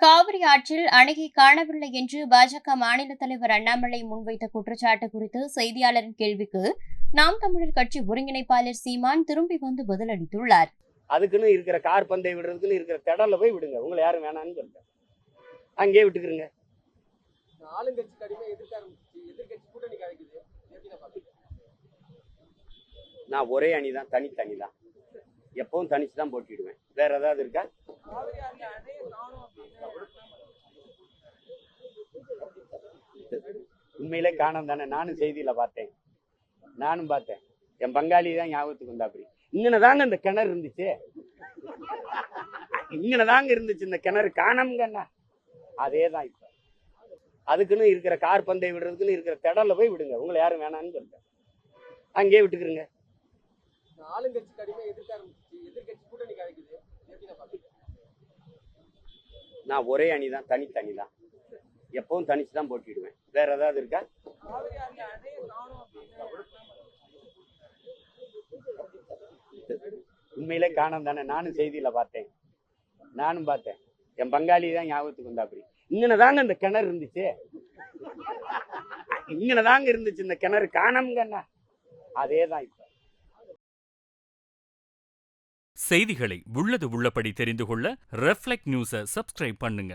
காவிரி ஆற்றில் அணையை காணவில்லை என்று பாஜக மாநில தலைவர் அண்ணாமலை முன்வைத்த குற்றச்சாட்டு குறித்து செய்தியாளரின் கேள்விக்கு நாம் தமிழர் கட்சி ஒருங்கிணைப்பாளர் சீமான் திரும்பி வந்து பதிலளித்துள்ளார். அதுக்குன்னு இருக்கிற கார் பந்தை விடுறதுக்குன்னு இருக்கிற திடல்ல போய் விடுங்க. உங்களை யாரும் வேணான்னு சொல்லுங்க, அங்கேயே விட்டுக்கிறங்க. ஆளுங்கட்சி கடுமை எதிர்கட்சி கூட்டணி கழிக்குது. நான் ஒரே அணி தான், தனி தான். எப்பவும் தனிச்சு தான் போட்டிடுவேன். வேற ஏதாவது இருக்கா? உண்மையிலே காணோம் தானே. நானும் செய்தியில பார்த்தேன், என் பங்காளி தான் ஞாபகத்துக்கு வந்தா. அப்படி இங்கனதாங்க இந்த கிணறு இருந்துச்சு, இங்கனதாங்க இருந்துச்சு இந்த கிணறு, காணோம்ங்கண்ணா. அதே தான் இப்ப. அதுக்குன்னு இருக்கிற கார் பந்தை விடுறதுக்குன்னு இருக்கிற திடல்ல போய் விடுங்க. உங்களை யாரும் வேணான்னு சொல்லுங்க, அங்கேயே விட்டுக்கிறங்க. ஆளுங்கட்சி கடுமை எதிர்கட்சி கூட்டணி கழிக்குது. நான் ஒரே அணி தான், தனி தான். எப்பவும் தனிச்சு தான் போட்டிடுவேன். வேற ஏதாவது இருக்கா? உண்மையிலே காணோம் தானே. நானும் செய்தியில பார்த்தேன், என் பங்காளி தான் ஞாபகத்துக்கு வந்தா. அப்படி இங்கனதாங்க இந்த கிணறு இருந்துச்சு, இங்கனதாங்க இருந்துச்சு இந்த கிணறு, காணோம்ங்கண்ணா. அதே தான் இப்ப. செய்திகளை உள்ளது உள்ளபடி தெரிந்து கொள்ள ரெஃப்ளெக்ட் நியூஸை சப்ஸ்கிரைப் பண்ணுங்க.